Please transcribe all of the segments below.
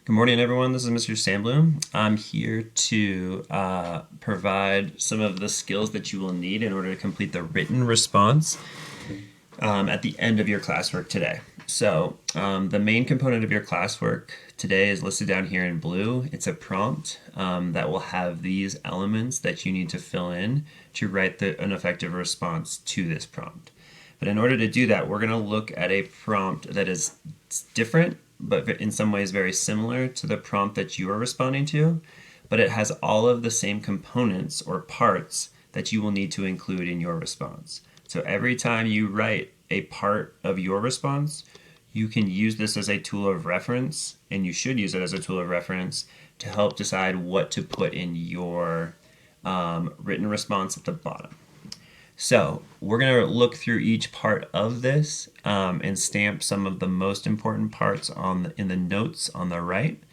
Good morning, everyone. This is Mr. Sandblum. I'm here to provide some of the skills that you will need in order to complete the written response at the end of your classwork today. So the main component of your classwork today is listed down here in blue. It's a prompt that will have these elements that you need to fill in to write an effective response to this prompt. But in order to do that, we're going to look at a prompt that is different, but in some ways very similar to the prompt that you are responding to, but it has all of the same components or parts that you will need to include in your response. So every time you write a part of your response, you can use this as a tool of reference, and you should use it as a tool of reference to help decide what to put in your written response at the bottom. So we're going to look through each part of this and stamp some of the most important parts in the notes on the right.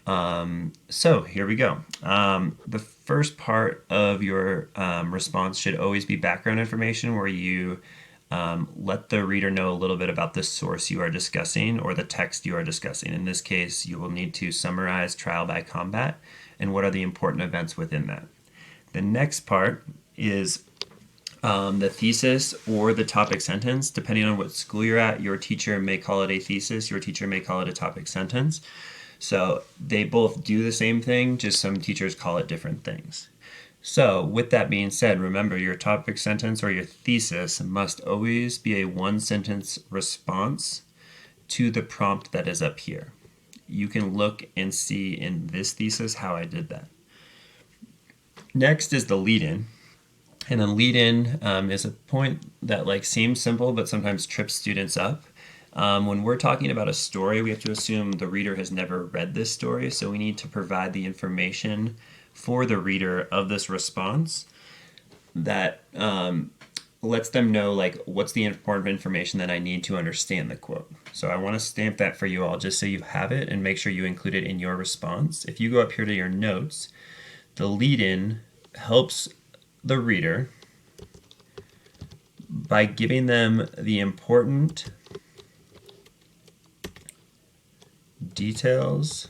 So here we go. The first part of your response should always be background information, where you let the reader know a little bit about the source you are discussing or the text you are discussing. In this case, you will need to summarize trial by combat and what are the important events within that. The next part is the thesis or the topic sentence. Depending on what school you're at, your teacher may call it a thesis, your teacher may call it a topic sentence. So they both do the same thing, just some teachers call it different things. So with that being said, remember your topic sentence or your thesis must always be a one-sentence response to the prompt that is up here. You can look and see in this thesis how I did that. Next is the lead-in. And then lead-in is a point that seems simple but sometimes trips students up. When we're talking about a story, we have to assume the reader has never read this story, so we need to provide the information for the reader of this response that lets them know what's the important information that I need to understand the quote. So I want to stamp that for you all just so you have it and make sure you include it in your response. If you go up here to your notes, the lead-in helps the reader by giving them the important details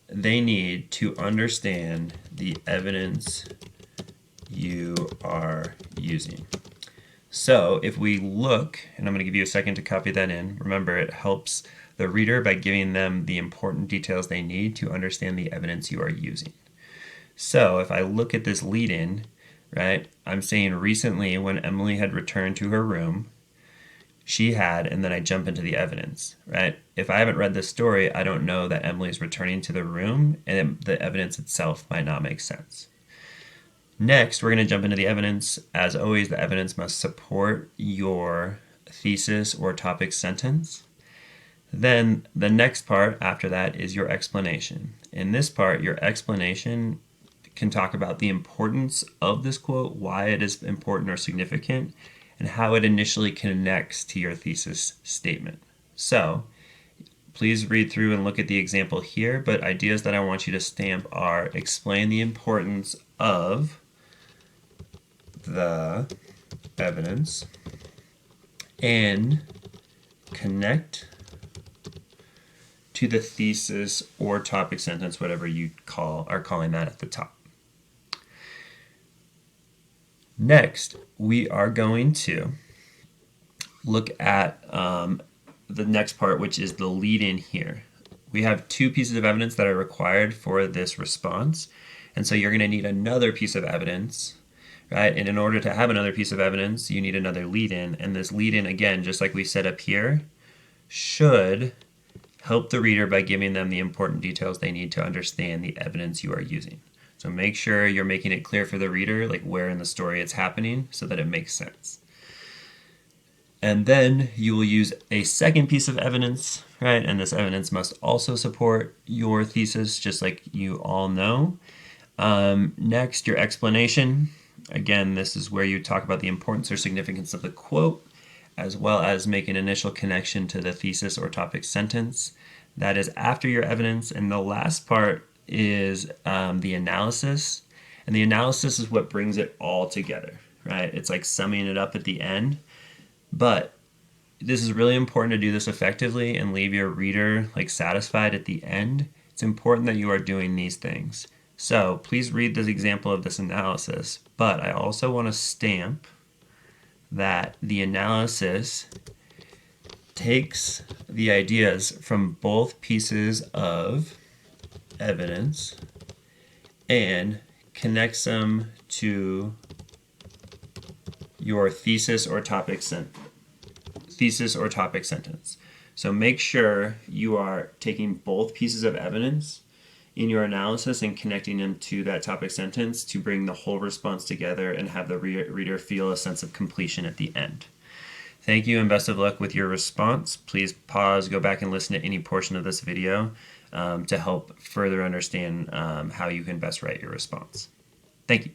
they need to understand the evidence you are using. So if we look, and I'm going to give you a second to copy that in, remember it helps the reader by giving them the important details they need to understand the evidence you are using. So if I look at this lead-in, right, I'm saying recently when Emily had returned to her room, she had, and then I jump into the evidence, right? If I haven't read this story, I don't know that Emily's returning to the room, and the evidence itself might not make sense. Next, we're going to jump into the evidence. As always, the evidence must support your thesis or topic sentence. Then the next part after that is your explanation. In this part, your explanation can talk about the importance of this quote, why it is important or significant, and how it initially connects to your thesis statement. So please read through and look at the example here, but ideas that I want you to stamp are explain the importance of the evidence and connect to the thesis or topic sentence, whatever you are calling that at the top. Next, we are going to look at the next part, which is the lead-in here. We have two pieces of evidence that are required for this response, and so you're going to need another piece of evidence, right? And in order to have another piece of evidence, you need another lead-in, and this lead-in, again, just like we said up here, should help the reader by giving them the important details they need to understand the evidence you are using. So make sure you're making it clear for the reader, where in the story it's happening, so that it makes sense. And then you will use a second piece of evidence, right? And this evidence must also support your thesis, just like you all know. Next, your explanation. Again, this is where you talk about the importance or significance of the quote, as well as make an initial connection to the thesis or topic sentence. That is after your evidence. And the last part is the analysis. And the analysis is what brings it all together, right? It's like summing it up at the end. But this is really important to do this effectively and leave your reader satisfied at the end. It's important that you are doing these things. So please read this example of this analysis, but I also want to stamp that the analysis takes the ideas from both pieces of evidence and connects them to your thesis or topic sentence. So make sure you are taking both pieces of evidence in your analysis and connecting them to that topic sentence to bring the whole response together and have the reader feel a sense of completion at the end. Thank you and best of luck with your response. Please pause, go back and listen to any portion of this video to help further understand how you can best write your response. Thank you.